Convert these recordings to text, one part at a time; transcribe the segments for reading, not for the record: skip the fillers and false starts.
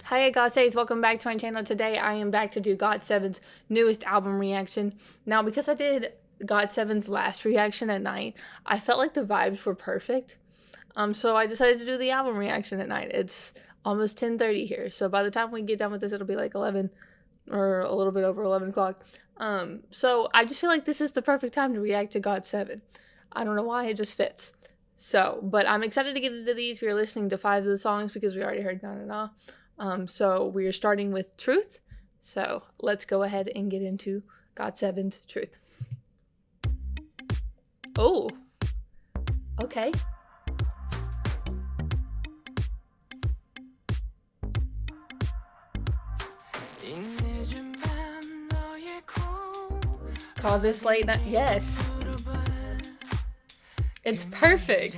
Hi Ahgase, welcome back to my channel. Today I am back to do GOT7's newest album reaction. Now because I did GOT7's last reaction at night, I felt like the vibes were perfect. So I decided to do the album reaction at night. It's almost 10:30 here, so by the time we get done with this it'll be like 11 or a little bit over 11 o'clock. So I just feel like this is the perfect time to react to GOT7. I don't know why, it just fits. So, but I'm excited to get into these. We are listening to 5 of the songs because we already heard Na Na Na. So we are starting with Truth. So let's go ahead and get into GOT7's Truth. Oh, okay. Call this late night? Yes. It's perfect.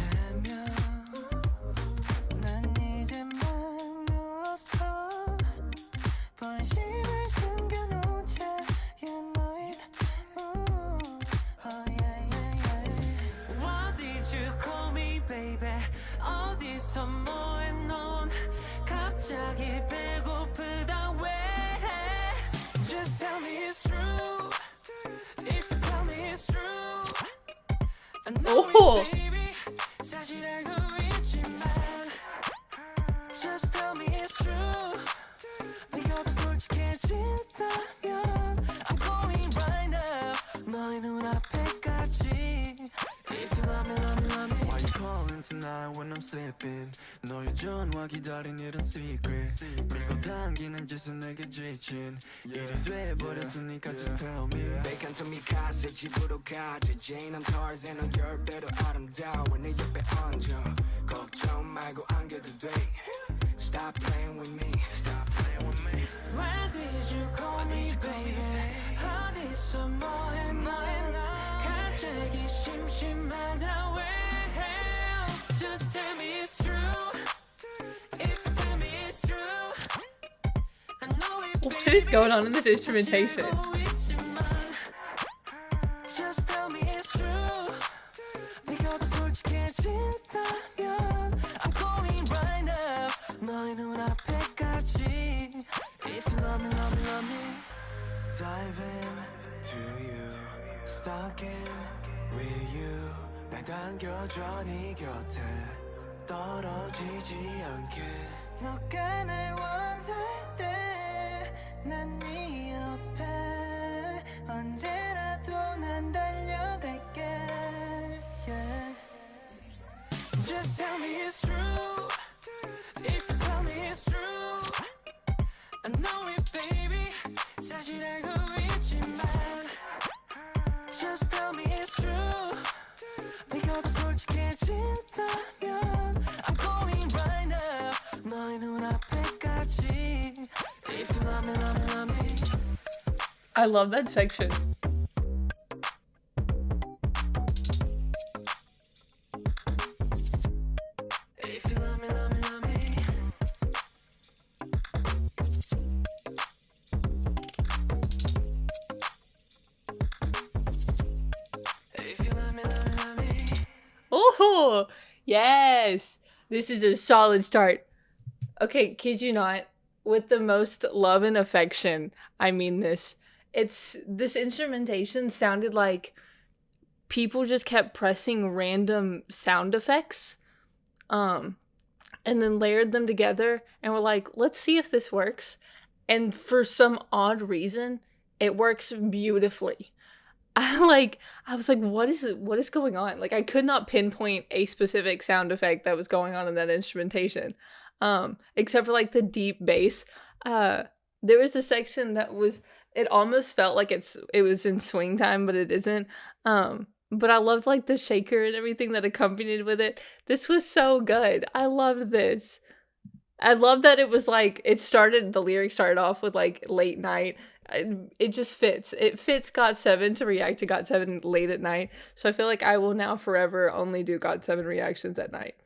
Just tell me it's true. If you tell me it's true, I know it, baby. 사실 알고 있지만. Just tell me it's true. 네가 더 솔직해진다면 I'm going right now. 너의 눈앞에까지. If you love me, love me, love me. Why you calling tonight when I'm sleeping? 너의 전화 기다린 이런 secret. 밀고 당기는 짓은 내게 지친. 일이 돼버렸으니까 just tell me. Vacant to me 카세 집으로 가지. Jane I'm Tarzan 너 10배로 아름다워 내 옆에 앉아. 걱정 말고 안겨도 돼. Stop playing with me. Stop playing with me. Why did you call me baby? 어디서 뭐해 나 갑자기 심심하다 왜? Just tell me it's true. If you tell me it's true, I know it. What is going on in this instrumentation? Just tell me it's true. 네가 더 솔직해진다면 I'm going right now. 너의 눈앞에까지. If you love me, love me, love me. Dive in to you, stuck in with you. 날 당겨줘 네 곁에 떨어지지 않게. 너가 날 원할 때 난 네 옆에 언제라도 난 달려갈게. Yeah. Just tell me it's true. If you tell me it's true, I know it, baby. 사실 알고 있지만. Just tell me it's true. 네가 더 솔직해진다면 I'm going right now. 너의 눈앞에까지. If you love me, love me, love me. I love that section. If you love me, love me, love me. If you love me, love me, love me. Oh, yes. This is a solid start. Okay, kid you not, with the most love and affection, I mean this. This instrumentation sounded like people just kept pressing random sound effects, and then layered them together and were like, let's see if this works. And for some odd reason, it works beautifully. I was like, what is going on? Like, I could not pinpoint a specific sound effect that was going on in that instrumentation, except for like the deep bass. There was a section that was, it almost felt like it was in swing time, but it isn't. But I loved like the shaker and everything that accompanied with it. This was so good. I loved this. I love that it was like, the lyrics started off with like late night. It just fits. It fits GOT7 to react to GOT7 late at night. So I feel like I will now forever only do GOT7 reactions at night.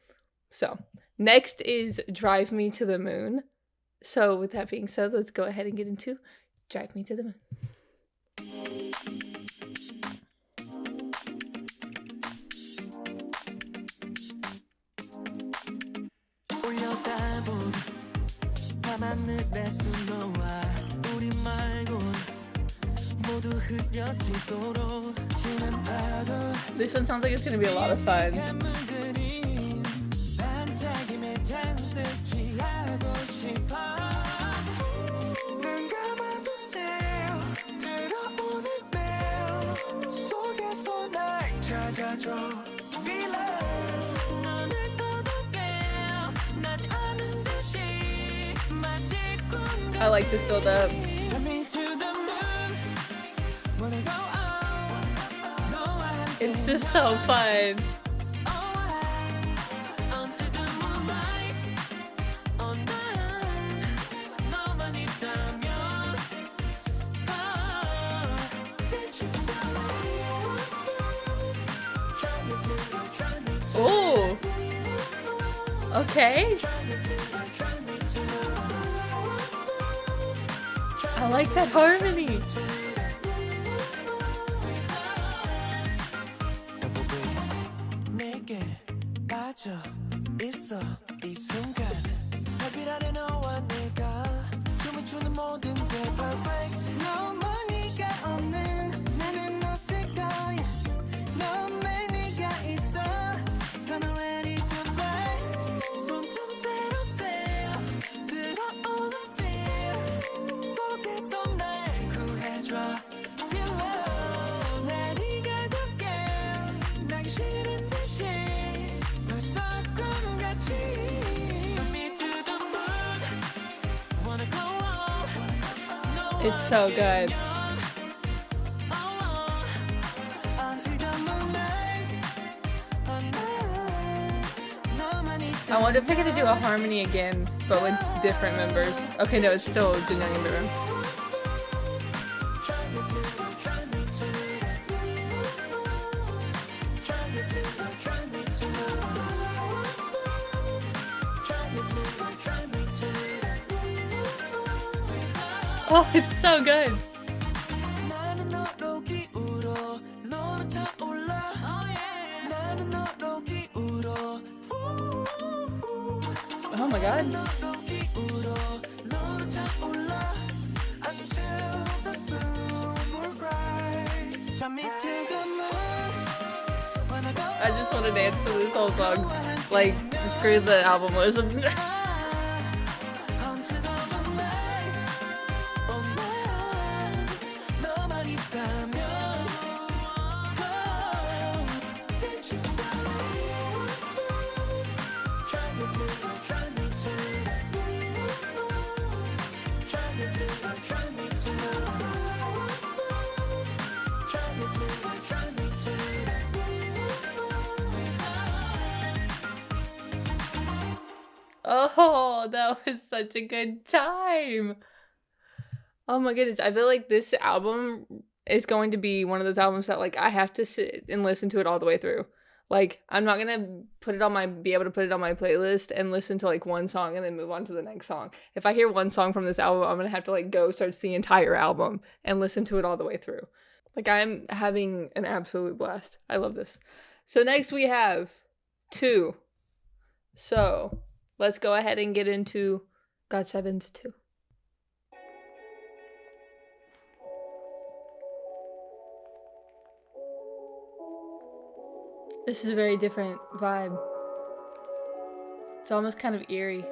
So next is Drive Me to the Moon. So with that being said, let's go ahead and get into Drive Me to the Moon. 밤하늘에서 너와 우리 말곤 모두 흐려지도록 지난 파도 This one sounds like it's gonna be a lot of fun. 물들인 반짝임에 잔뜩 취하고 싶어 눈 감아도 새어 들어오는 매일 속에서 날 찾아줘 Be love 눈을 떠도 깨어 나지 않은 듯이 마치 꿈 I like this build up. Take me to the moon Wanna go on 너와 함께 It's just so fun. Onto the moonlight On night 너만 있다면 Did you follow Try me to Oh. Okay. I like that harmony. 내게 빠져 있어 이 순간 달빛 아래 너와 내가 춤을 추는 모든 게 perfect 너만이가 없는 나는 없을 거야 너만 네가 있어 Gonna ready to fly 손틈새로 새어 들어오는 feel 속에서 날 구해줘 Below 날이 가볍게 나기 싫은 듯이 벌써 꿈같이 Take me to the moon Wanna go on It's so good. Until the moonlight On night 너만 I 있다면 wonder if they're gonna do a harmony again, but with different members. Okay, no, it's still Jinyoung in the room. Try me to Try me to Try me to Try me to Try me to Try me to Oh, it's so good. 나는 너로 기울어 너로 차올라 나는 너로 기울어 Oh my god. 너로 기울어 너로 차올라 Until the full moon rise Take me to the moon When I go I just want to dance to this whole song. Like, screw the album listen. Until the moonlight On night 너만 있다면 Did you follow Try me to Try me to Try me to Try me to Try me to Try me to Oh, that was such a good time. Oh my goodness. I feel like this album is going to be one of those albums that like I have to sit and listen to it all the way through. Like I'm not gonna be able to put it on my playlist and listen to like one song and then move on to the next song. If I hear one song from this album, I'm gonna have to like go search the entire album and listen to it all the way through. Like I'm having an absolute blast. I love this. So next we have 2. So let's go ahead and get into GOT7's 2. This is a very different vibe. It's almost kind of eerie.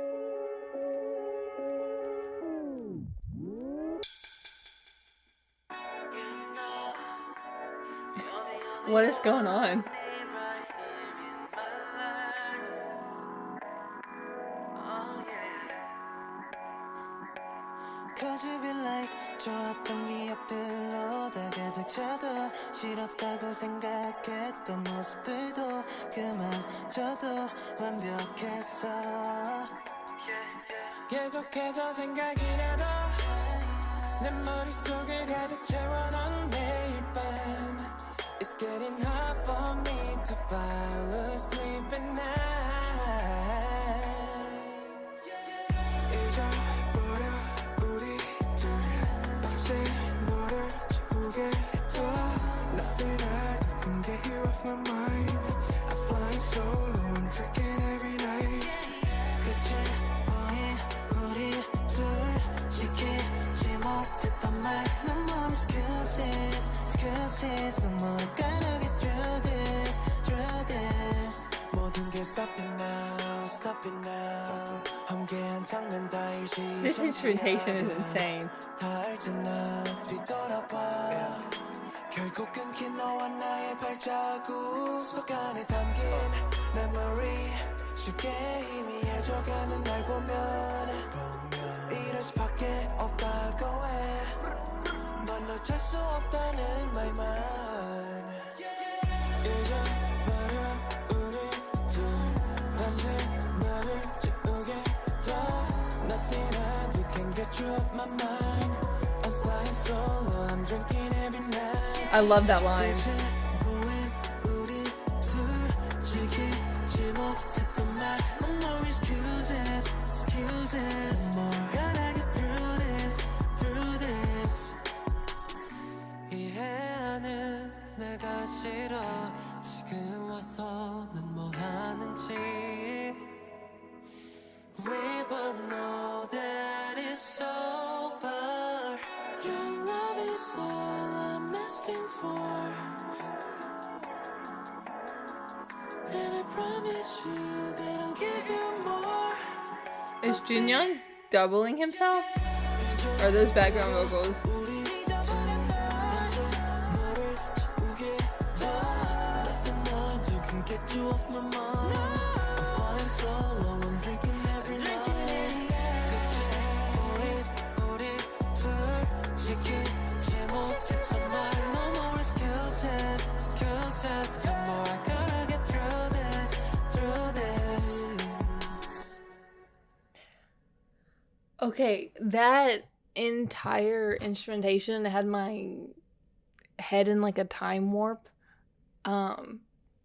What is going on? Cause you be like 좋았던 기억들로 다 가득 차도 싫었다고 생각했던 모습들도 그마저도 완벽했어 계속해서 생각이 나도 내 머릿속을 가득 채워 넌 매일 밤 It's getting hard for me to fall asleep at night 잊어버려 우리들 밤새 너를 지우게 해도 Nothing I can get you off my mind I'm flying solo, I'm drinking every night 끝이 보인 우리 This instrumentation is insane. 다 알잖아 뒤돌아봐 결국 끊긴 너와 나의 발자국 속 안에 담긴 memory 쉽게 희미해져가는 날 보면 이럴 수밖에 없다고 해넌 어쩔 수 없다는 말만 잊어버려 우리 둘 밤새 너를 지우게 둬 Nothing I do can get you off my mind I'm flying solo, I'm drinking every night I love that line. 이해하는 내가 싫어 지금 와서 넌 뭐 하는지 We both know that it's over Your love is all I'm asking for And I promise you that I'll give you more Is Junyoung doubling himself? Or are those background vocals? Okay, that entire instrumentation had my head in like a time warp.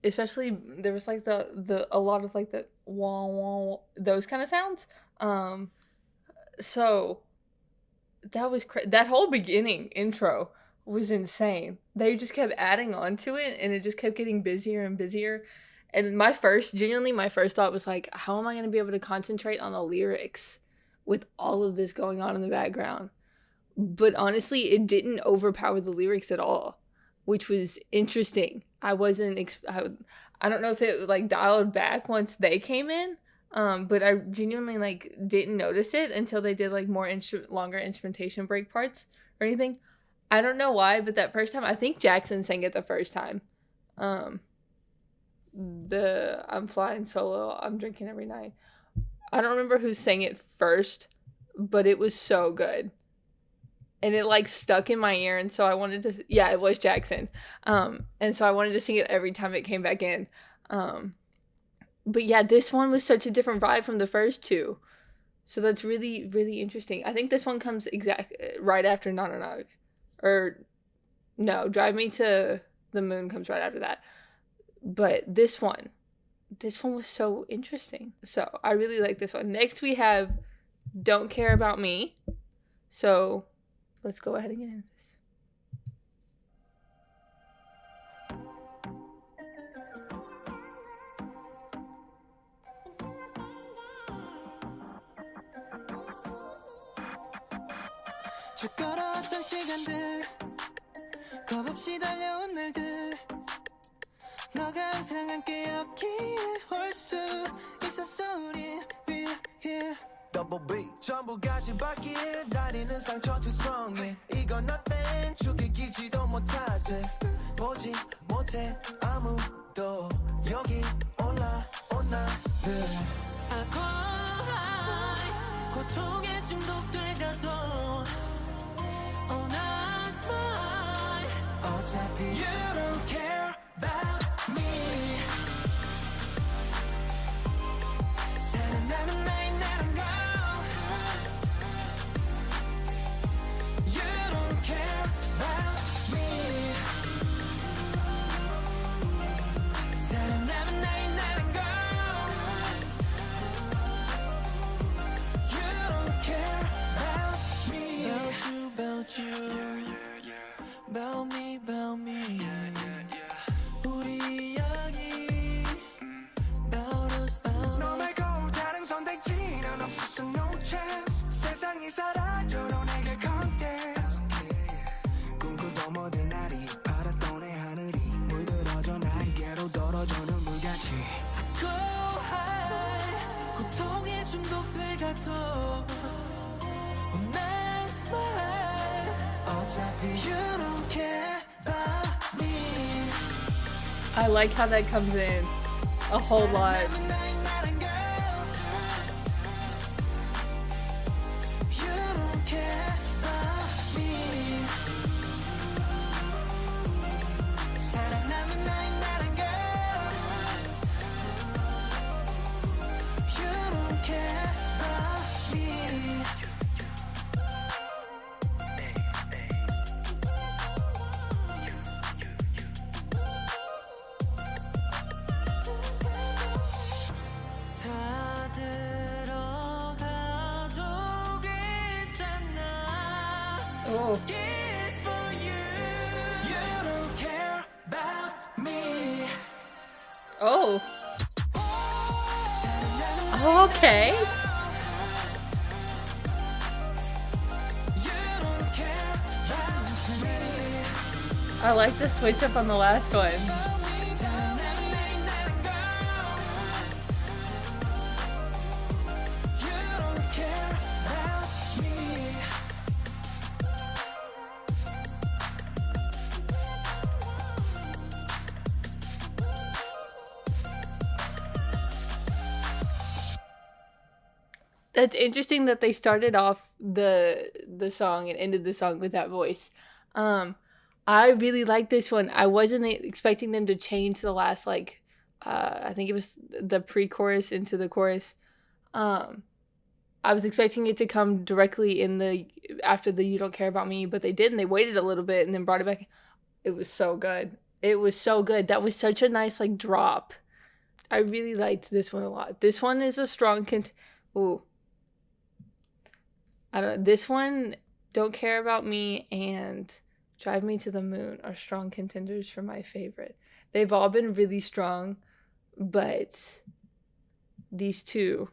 Especially there was like the a lot of like the wah wah those kind of sounds. So that was that whole beginning intro was insane. They just kept adding on to it and it just kept getting busier and busier. And genuinely my first thought was like, how am I going to be able to concentrate on the lyrics with all of this going on in the background? But honestly, it didn't overpower the lyrics at all, which was interesting. I don't know if it was like dialed back once they came in, but I genuinely like didn't notice it until they did like more longer instrumentation break parts or anything. I don't know why, but that first time, I think Jackson sang it the first time. I'm flying solo, I'm drinking every night. I don't remember who sang it first, but it was so good. And it like stuck in my ear, and so I wanted to, yeah, it was Jackson. And so I wanted to sing it every time it came back in. But yeah, this one was such a different vibe from the first two. So that's really, really interesting. I think this one comes right after Nananog. Or, no, Drive Me to the Moon comes right after that. But this one was so interesting. So I really like this one. Next we have Don't Care About Me. So let's go ahead and get into this. 걸어왔던 시간들 겁없이 달려온 날들 너가 항상 함께였기에 올 수 있었어 우린 We're here Double B 전부 가진 발길 다리는 상처투성이 이건 nothing 죽이기지도 못하지 보지 못해 아무도 여기 올라온 나를 고통에 중독돼가도 Oh that's fine 어차피 You don't care about me 사랑하는 나의 나란 걸 You don't care about me 사랑하는 I like how that comes in a whole lot. Oh. Oh. Oh, okay. I like the switch up on the last one. That's interesting that they started off the song and ended the song with that voice. I really like this one. I wasn't expecting them to change the last, like, I think it was the pre-chorus into the chorus. I was expecting it to come directly after the "You Don't Care About Me," but they didn't. They waited a little bit and then brought it back. It was so good. It was so good. That was such a nice, like, drop. I really liked this one a lot. This one is a strong Ooh. This one, "Don't Care About Me" and "Drive Me to the Moon" are strong contenders for my favorite. They've all been really strong, but these two,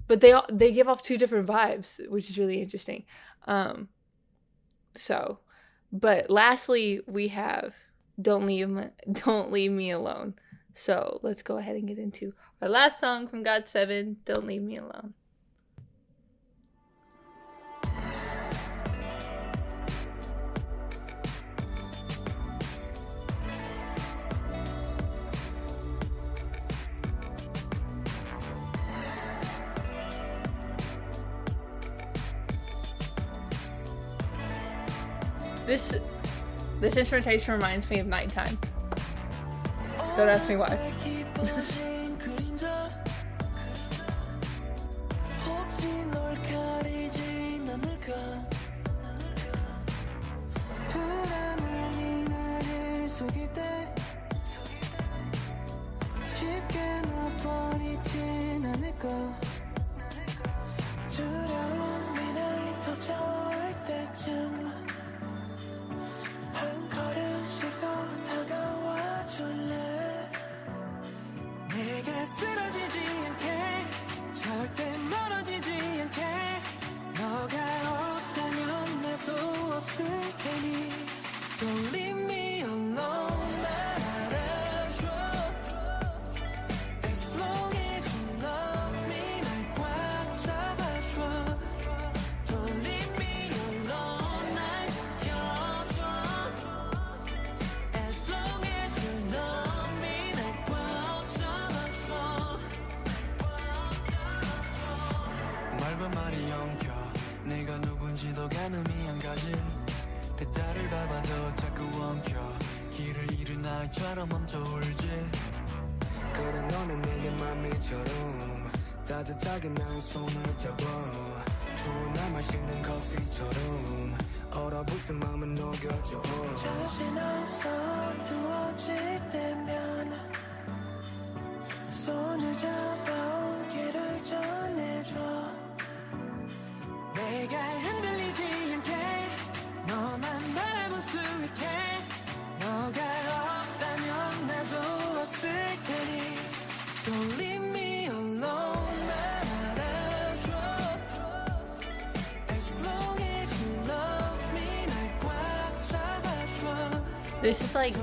but they give off two different vibes, which is really interesting. But lastly, we have Don't Leave Me Alone. So let's go ahead and get into our last song from GOT7, "Don't Leave Me Alone." This instrumentation reminds me of nighttime. Don't ask me why. 페달을 밟아도 자꾸 멈춰 길을 잃은 아이처럼 멈춰 울지 그래 너는 내게 맘이처럼 따뜻하게 나의 손을 잡아 추운 날 마시는 커피처럼 얼어붙은 맘을 녹여줘 정신없어 두어질 때면 손을 잡아온 길을 전해줘 내가 흔들리지 않게 너만 바라볼 수 있게 너가 없다면 나도 없을 테니 Don't leave me alone 날 알아줘 As long as you love me 날 꽉 잡아줘 This is like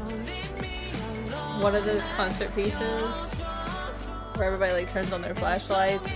one of those concert pieces where everybody like turns on their flashlights.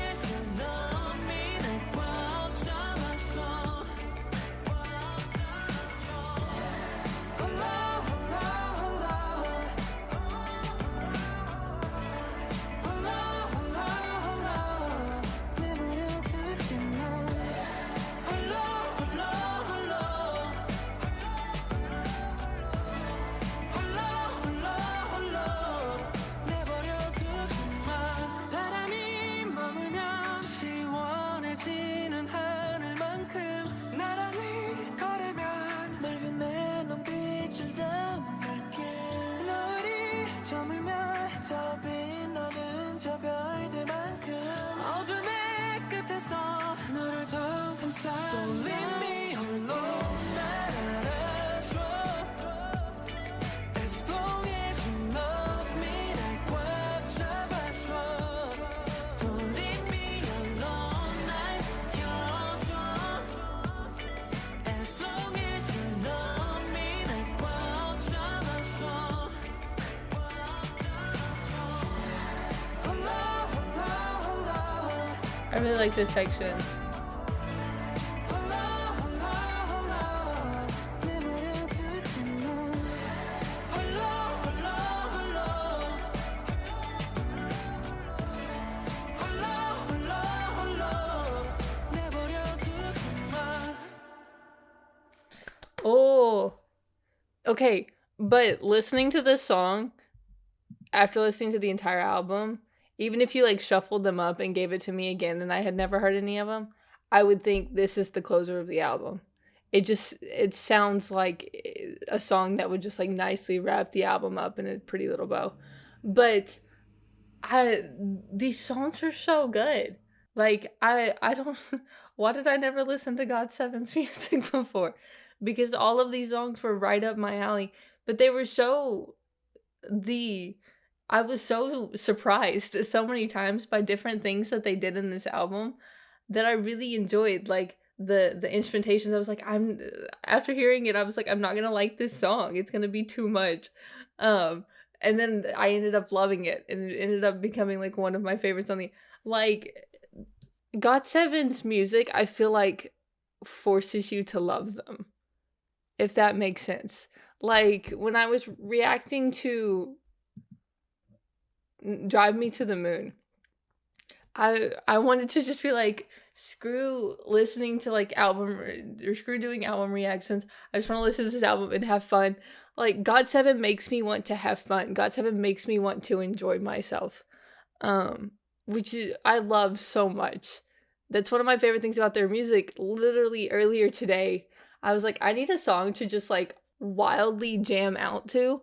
I really like this section. Oh, okay. But listening to this song, after listening to the entire album, even if you like shuffled them up and gave it to me again and I had never heard any of them, I would think this is the closer of the album. It sounds like a song that would just like nicely wrap the album up in a pretty little bow. But I these songs are so good. Like I don't why did I never listen to GOT7's music before? Because all of these songs were right up my alley, but they were so the I was so surprised so many times by different things that they did in this album that I really enjoyed. Like the instrumentations, I was like, I'm after hearing it, I was like, I'm not gonna like this song. It's gonna be too much. Um, and then I ended up loving it, and it ended up becoming like one of my favorites on the like GOT7's music. I feel like forces you to love them, if that makes sense. Like when I was reacting to Drive Me to the Moon, I wanted to just be like, screw listening to like album or screw doing album reactions. I just want to listen to this album and have fun. Like GOT7 makes me want to have fun. GOT7 makes me want to enjoy myself. Which I love so much. That's one of my favorite things about their music. Literally earlier today, I was like, I need a song to just like wildly jam out to.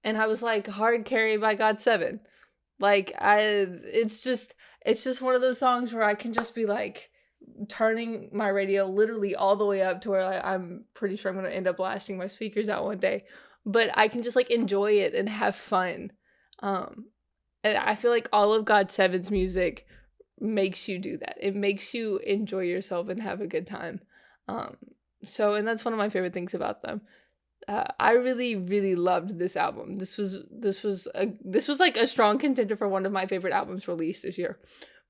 And I was like, Hard Carry by GOT7. Like it's just one of those songs where I can just be like turning my radio literally all the way up to where I'm pretty sure I'm going to end up blasting my speakers out one day, but I can just like enjoy it and have fun. And I feel like all of GOT7's music makes you do that. It makes you enjoy yourself and have a good time. And that's one of my favorite things about them. I really, really loved this album. This was like a strong contender for one of my favorite albums released this year,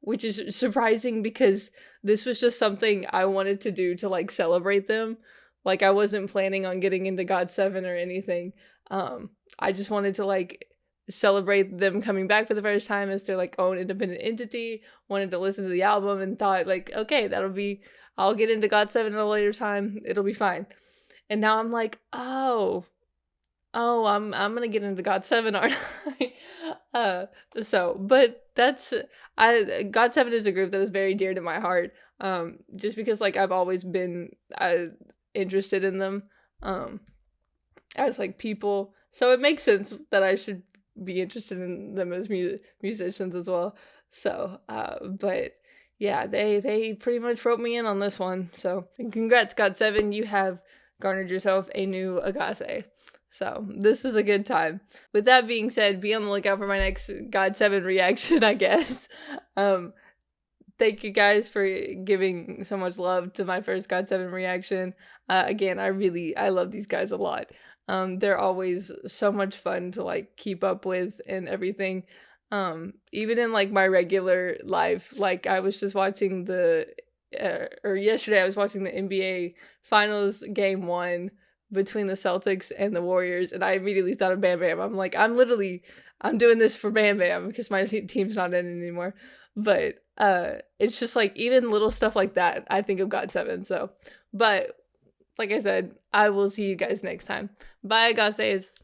which is surprising because this was just something I wanted to do to like celebrate them. Like I wasn't planning on getting into GOT7 or anything. I just wanted to like celebrate them coming back for the first time as their like own independent entity. Wanted to listen to the album and thought like, okay, I'll get into GOT7 at a later time. It'll be fine. And now I'm like, oh, I'm gonna get into GOT7, aren't I? But GOT7 is a group that is very dear to my heart. Just because like I've always been interested in them, as like people. So it makes sense that I should be interested in them as musicians as well. So, but yeah, they pretty much wrote me in on this one. So congrats, GOT7, you have garnered yourself a new Ahgase. So this is a good time. With that being said, be on the lookout for my next GOT7 reaction, I guess. Thank you guys for giving so much love to my first GOT7 reaction. Again, I love these guys a lot. They're always so much fun to like keep up with and everything. Even in like my regular life, like I was just watching yesterday I was watching the NBA Finals Game 1 between the Celtics and the Warriors, and I immediately thought of Bam Bam. I'm like, I'm doing this for Bam Bam because my team's not in it anymore. But it's just like even little stuff like that, I think of GOT7. So, but like I said, I will see you guys next time. Bye, Ahgase.